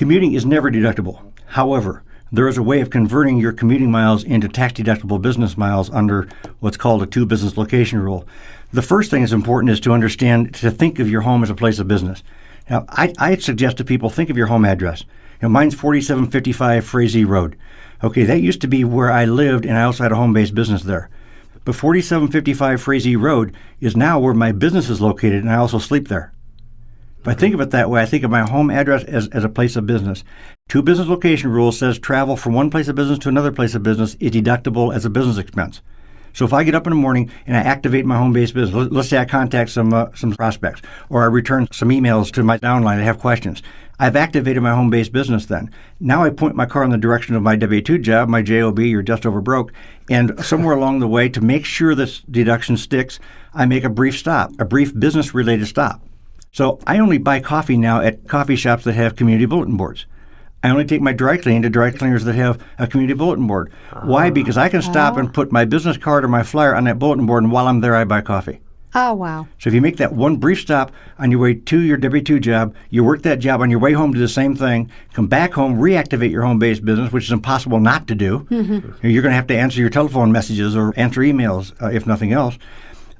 Commuting is never deductible. However, there is a way of converting your commuting miles into tax-deductible business miles under what's called a two-business location rule. The first thing that's important is to understand, to think of your home as a place of business. Now, I suggest to people, think of your home address. Mine's 4755 Frazee Road. Okay, that used to be where I lived, and I also had a home-based business there. But 4755 Frazee Road is now where my business is located, and I also sleep there. If I think of it that way, I think of my home address as a place of business. Two business location rule says travel from one place of business to another place of business is deductible as a business expense. So if I get up in the morning and I activate my home-based business, let's say I contact some prospects, or I return some emails to my downline that have questions, I've activated my home-based business then. Now I point my car in the direction of my W-2 job, my JOB, or just over broke, and somewhere along the way, to make sure this deduction sticks, I make a brief stop, a brief business-related stop. So I only buy coffee now at coffee shops that have community bulletin boards. I only take my dry cleaning to dry cleaners that have a community bulletin board. Why? Because I can stop and put my business card or my flyer on that bulletin board, and while I'm there, I buy coffee. Oh, wow. So if you make that one brief stop on your way to your W-2 job, you work that job, on your way home, do the same thing, come back home, reactivate your home-based business, which is impossible not to do. Mm-hmm. You're going to have to answer your telephone messages or answer emails, if nothing else.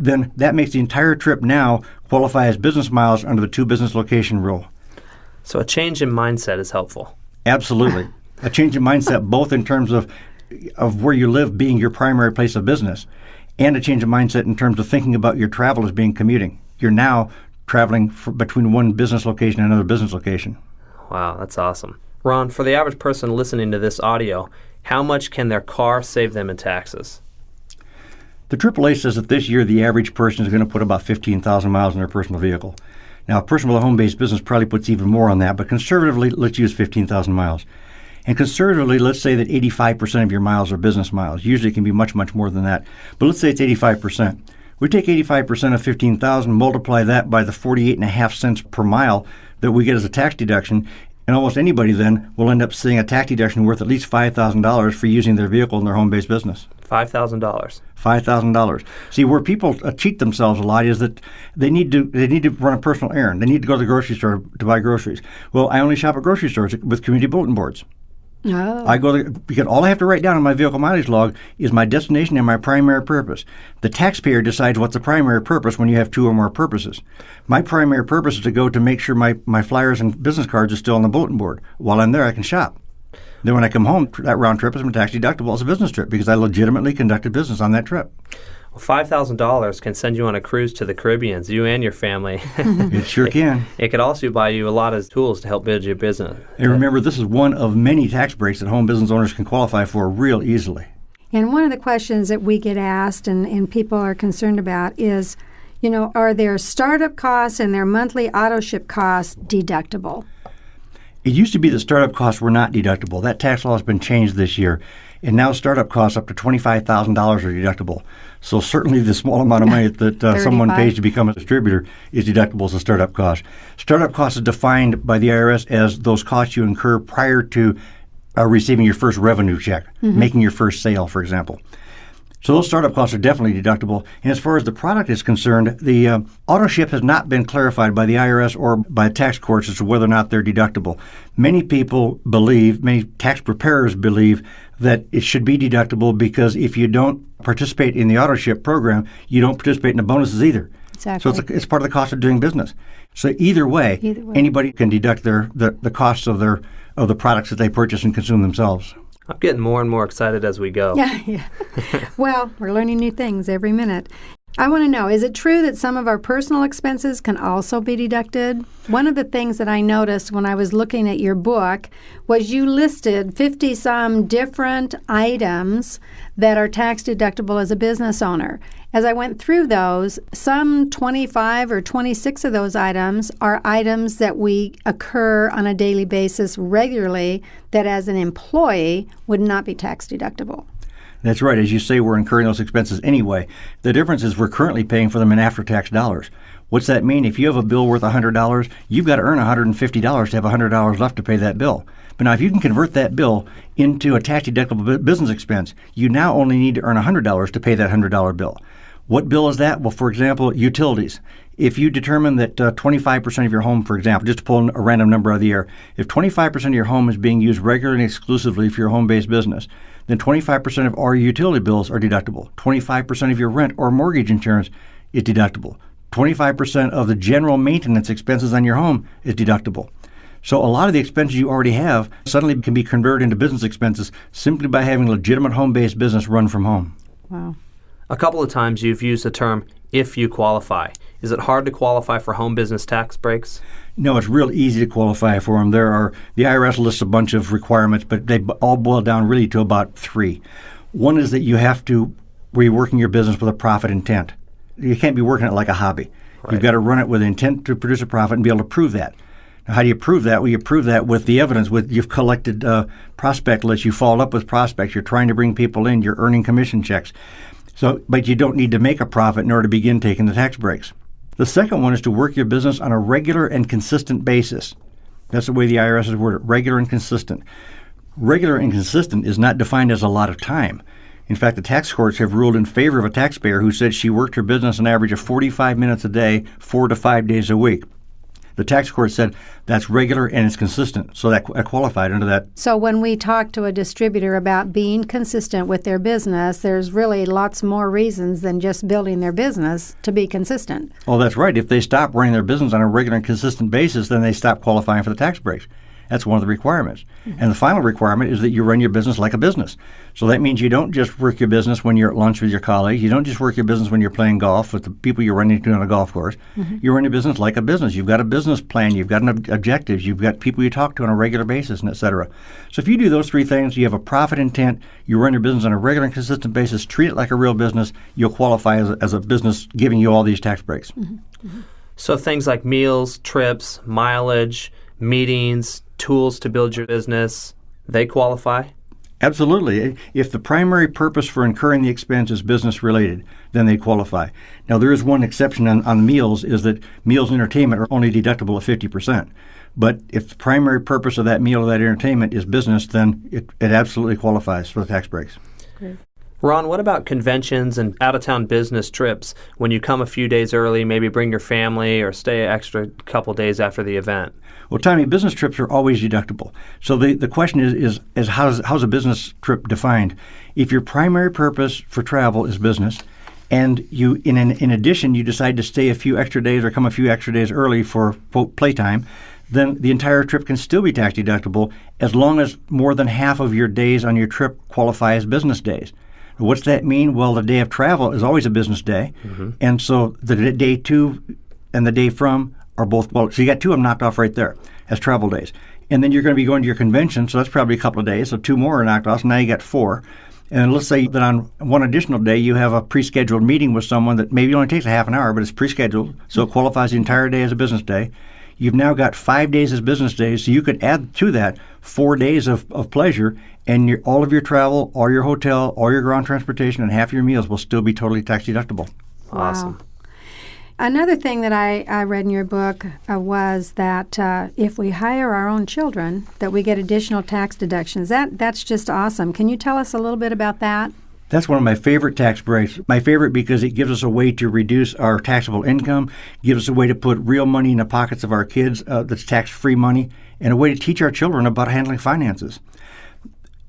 Then that makes the entire trip now qualify as business miles under the two business location rule. So a change in mindset is helpful. Absolutely. A change in mindset, both in terms of where you live being your primary place of business, and a change of mindset in terms of thinking about your travel as being commuting. You're now traveling between one business location and another business location. Wow, that's awesome. Ron, for the average person listening to this audio, how much can their car save them in taxes? The AAA says that this year the average person is going to put about 15,000 miles in their personal vehicle. Now, a person with a home-based business probably puts even more on that, but conservatively, let's use 15,000 miles. And conservatively, let's say that 85% of your miles are business miles. Usually it can be much, much more than that. But let's say it's 85%. We take 85% of 15,000, multiply that by the 48.5 cents per mile that we get as a tax deduction, and almost anybody then will end up seeing a tax deduction worth at least $5,000 for using their vehicle in their home-based business. $5,000. $5,000. See, where people cheat themselves a lot is that they need to run a personal errand. They need to go to the grocery store to buy groceries. Well, I only shop at grocery stores with community bulletin boards. Oh. I go there because all I have to write down on my vehicle mileage log is my destination and my primary purpose. The taxpayer decides what's the primary purpose when you have two or more purposes. My primary purpose is to go to make sure my flyers and business cards are still on the bulletin board. While I'm there, I can shop. Then when I come home, that round trip is tax deductible as a business trip because I legitimately conducted business on that trip. Well, $5,000 can send you on a cruise to the Caribbean, you and your family. It sure can. It could also buy you a lot of tools to help build your business. And remember, this is one of many tax breaks that home business owners can qualify for real easily. And one of the questions that we get asked and people are concerned about is, are their startup costs and their monthly auto ship costs deductible? It used to be that startup costs were not deductible. That tax law has been changed this year. And now startup costs up to $25,000 are deductible. So certainly the small amount of money that someone pays to become a distributor is deductible as a startup cost. Startup cost is defined by the IRS as those costs you incur prior to receiving your first revenue check, making your first sale, for example. So those startup costs are definitely deductible. And as far as the product is concerned, the auto ship has not been clarified by the IRS or by tax courts as to whether or not they're deductible. Many people believe, many tax preparers believe, that it should be deductible because if you don't participate in the auto ship program, you don't participate in the bonuses either. Exactly. So it's part of the cost of doing business. So either way. Anybody can deduct the costs of the products that they purchase and consume themselves. I'm getting more and more excited as we go. Yeah. Well, we're learning new things every minute. I want to know, is it true that some of our personal expenses can also be deducted? One of the things that I noticed when I was looking at your book was you listed 50-some different items that are tax deductible as a business owner. As I went through those, some 25 or 26 of those items are items that we occur on a daily basis regularly that as an employee would not be tax deductible. That's right. As you say, we're incurring those expenses anyway. The difference is we're currently paying for them in after-tax dollars. What's that mean? If you have a bill worth $100, you've got to earn $150 to have $100 left to pay that bill. But now if you can convert that bill into a tax-deductible business expense, you now only need to earn $100 to pay that $100 bill. What bill is that? Well, for example, utilities. If you determine that 25% of your home, for example, just to pull a random number out of the air, if 25% of your home is being used regularly and exclusively for your home-based business, then 25% of all your utility bills are deductible. 25% of your rent or mortgage insurance is deductible. 25% of the general maintenance expenses on your home is deductible. So a lot of the expenses you already have suddenly can be converted into business expenses simply by having legitimate home-based business run from home. Wow. A couple of times you've used the term, if you qualify. Is it hard to qualify for home business tax breaks? No, it's real easy to qualify for them. The IRS lists a bunch of requirements, but they all boil down really to about 3. One is that you have to be working your business with a profit intent. You can't be working it like a hobby. Right. You've got to run it with intent to produce a profit and be able to prove that. Now, how do you prove that? Well, you prove that with the evidence. You've collected prospect lists. You followed up with prospects. You're trying to bring people in. You're earning commission checks. But you don't need to make a profit in order to begin taking the tax breaks. The second one is to work your business on a regular and consistent basis. That's the way the IRS has worded it, regular and consistent. Regular and consistent is not defined as a lot of time. In fact, the tax courts have ruled in favor of a taxpayer who said she worked her business an average of 45 minutes a day, 4 to 5 days a week. The tax court said that's regular and it's consistent, so that qualified under that. So when we talk to a distributor about being consistent with their business, there's really lots more reasons than just building their business to be consistent. Oh, that's right. If they stop running their business on a regular and consistent basis, then they stop qualifying for the tax breaks. That's one of the requirements. Mm-hmm. And the final requirement is that you run your business like a business. So that means you don't just work your business when you're at lunch with your colleagues. You don't just work your business when you're playing golf with the people you're running into on a golf course. Mm-hmm. You run your business like a business. You've got a business plan. You've got objectives. You've got people you talk to on a regular basis, and et cetera. So if you do those 3 things, you have a profit intent, you run your business on a regular and consistent basis, treat it like a real business, you'll qualify as a business giving you all these tax breaks. Mm-hmm. Mm-hmm. So things like meals, trips, mileage, meetings, tools to build your business, they qualify? Absolutely. If the primary purpose for incurring the expense is business related, then they qualify. Now, there is one exception on meals, is that meals and entertainment are only deductible at 50%. But if the primary purpose of that meal or that entertainment is business, then it absolutely qualifies for the tax breaks. Great. Ron, what about conventions and out-of-town business trips? When you come a few days early, maybe bring your family or stay an extra couple days after the event. Well, Tommy, business trips are always deductible. So the question is how's a business trip defined? If your primary purpose for travel is business, and you in addition you decide to stay a few extra days or come a few extra days early for quote playtime, then the entire trip can still be tax deductible as long as more than half of your days on your trip qualify as business days. What's that mean? Well, the day of travel is always a business day, mm-hmm. and so the day to and the day from are both, well, so you got 2 of them knocked off right there as travel days. And then you're going to be going to your convention, so that's probably a couple of days, so 2 more are knocked off, so now you got 4. And let's say that on one additional day you have a pre-scheduled meeting with someone that maybe only takes a half an hour, but it's pre-scheduled, so it qualifies the entire day as a business day. You've now got 5 days as business days, so you could add to that 4 days of pleasure, and all of your travel, all your hotel, all your ground transportation, and half your meals will still be totally tax deductible. Awesome. Wow. Another thing that I read in your book was that if we hire our own children, that we get additional tax deductions. That's just awesome. Can you tell us a little bit about that? That's one of my favorite tax breaks. My favorite because it gives us a way to reduce our taxable income, gives us a way to put real money in the pockets of our kids that's tax-free money, and a way to teach our children about handling finances.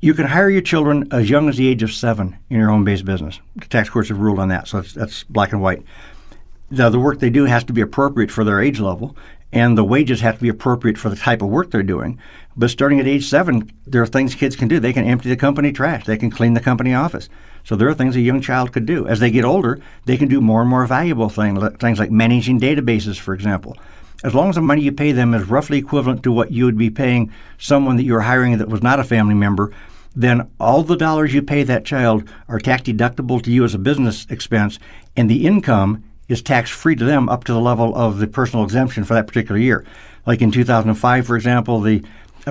You can hire your children as young as the age of 7 in your home-based business. The tax courts have ruled on that, so that's black and white. Now, the work they do has to be appropriate for their age level, and the wages have to be appropriate for the type of work they're doing. But starting at age 7, there are things kids can do. They can empty the company trash. They can clean the company office. So there are things a young child could do. As they get older, they can do more and more valuable things like managing databases, for example. As long as the money you pay them is roughly equivalent to what you would be paying someone that you're hiring that was not a family member, then all the dollars you pay that child are tax deductible to you as a business expense, and the income is tax-free to them up to the level of the personal exemption for that particular year. Like in 2005, for example, the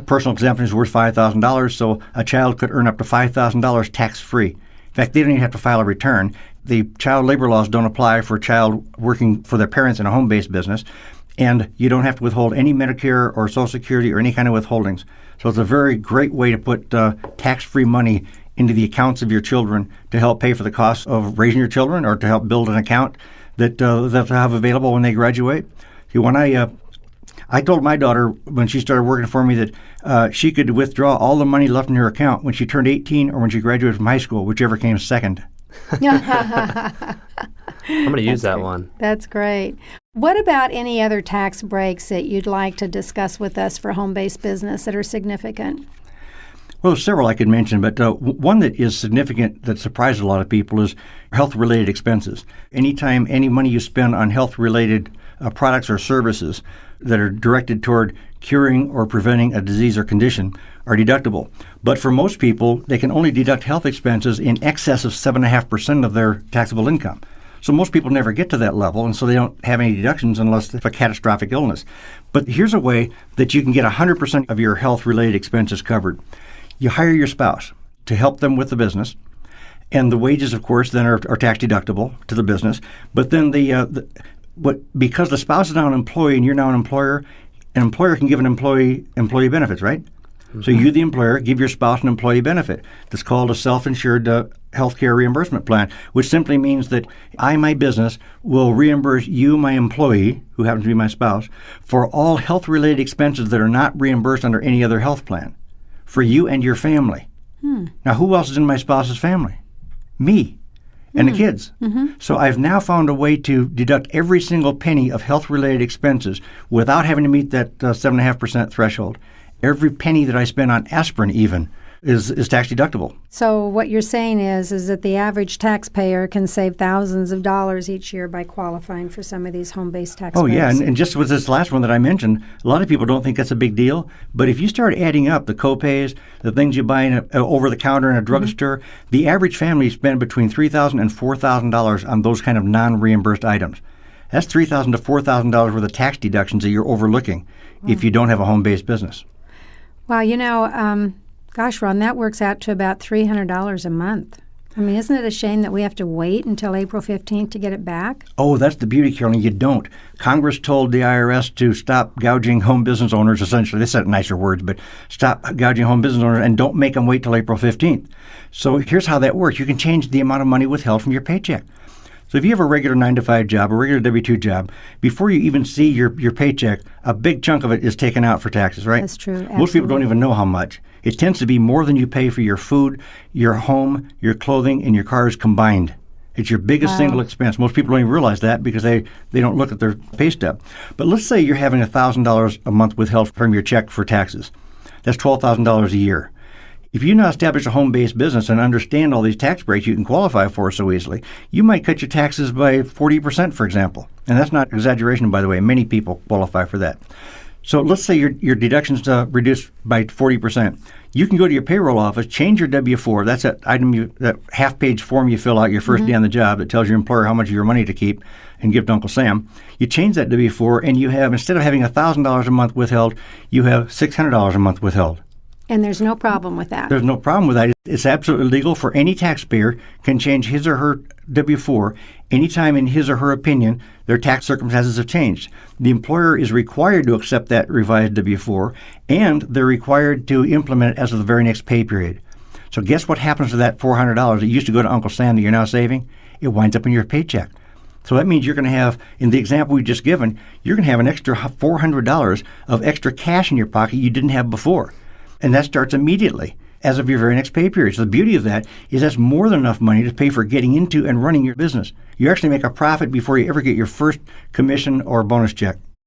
personal exemption is worth $5,000, so a child could earn up to $5,000 tax-free. In fact, they don't even have to file a return. The child labor laws don't apply for a child working for their parents in a home-based business, and you don't have to withhold any Medicare or Social Security or any kind of withholdings. So it's a very great way to put tax-free money into the accounts of your children to help pay for the cost of raising your children or to help build an account that they'll have available when they graduate. See, when I told my daughter when she started working for me that she could withdraw all the money left in her account when she turned 18 or when she graduated from high school, whichever came second. I'm going to use that one. That's great. What about any other tax breaks that you'd like to discuss with us for home-based business that are significant? Well, there's several I could mention, but one that is significant that surprised a lot of people is health-related expenses. Anytime any money you spend on health-related products or services that are directed toward curing or preventing a disease or condition are deductible. But for most people, they can only deduct health expenses in excess of 7.5% of their taxable income. So most people never get to that level, and so they don't have any deductions unless it's a catastrophic illness. But here's a way that you can get 100% of your health-related expenses covered. You hire your spouse to help them with the business, and the wages, of course, then are tax deductible to the business. But then because the spouse is now an employee and you're now an employer can give an employee benefits, right? Mm-hmm. So you, the employer, give your spouse an employee benefit. That's called a self-insured health care reimbursement plan, which simply means that my business, will reimburse you, my employee, who happens to be my spouse, for all health-related expenses that are not reimbursed under any other health plan, for you and your family. Now, who else is in my spouse's family? Me and the kids. Mm-hmm. So I've now found a way to deduct every single penny of health-related expenses without having to meet that 7.5% threshold. Every penny that I spend on aspirin even is tax deductible. So what you're saying is that the average taxpayer can save thousands of dollars each year by qualifying for some of these home-based tax breaks. Oh, yeah, and just with this last one that I mentioned, a lot of people don't think that's a big deal, but if you start adding up the co-pays, the things you buy over-the-counter in a drugstore, the average family spends between $3,000 and $4,000 on those kind of non-reimbursed items. That's $3,000 to $4,000 worth of tax deductions that you're overlooking if you don't have a home-based business. Wow, gosh, Ron, that works out to about $300 a month. I mean, isn't it a shame that we have to wait until April 15th to get it back? Oh, that's the beauty, Carolyn. You don't. Congress told the IRS to stop gouging home business owners, essentially. They said nicer words, but stop gouging home business owners and don't make them wait till April 15th. So here's how that works. You can change the amount of money withheld from your paycheck. So if you have a regular 9-to-5 job, a regular W-2 job, before you even see your paycheck, a big chunk of it is taken out for taxes, right? That's true. Absolutely. Most people don't even know how much. It tends to be more than you pay for your food, your home, your clothing, and your cars combined. It's your biggest single expense. Most people don't even realize that because they don't look at their pay stub. But let's say you're having $1,000 a month withheld from your check for taxes. That's $12,000 a year. If you now establish a home-based business and understand all these tax breaks you can qualify for so easily, you might cut your taxes by 40%, for example. And that's not exaggeration, by the way. Many people qualify for that. So let's say your deductions reduced by 40%. You can go to your payroll office, change your W-4. That's that half-page form you fill out your first day on the job that tells your employer how much of your money to keep and give to Uncle Sam. You change that W-4, and you have, instead of having $1,000 a month withheld, you have $600 a month withheld. And there's no problem with that. There's no problem with that. It's absolutely legal for any taxpayer can change his or her W-4 anytime in his or her opinion their tax circumstances have changed. The employer is required to accept that revised W-4, and they're required to implement it as of the very next pay period. So guess what happens to that $400 that used to go to Uncle Sam that you're now saving? It winds up in your paycheck. So that means you're going to have, in the example we just given, you're going to have an extra $400 of extra cash in your pocket you didn't have before. And that starts immediately as of your very next pay period. So the beauty of that is that's more than enough money to pay for getting into and running your business. You actually make a profit before you ever get your first commission or bonus check.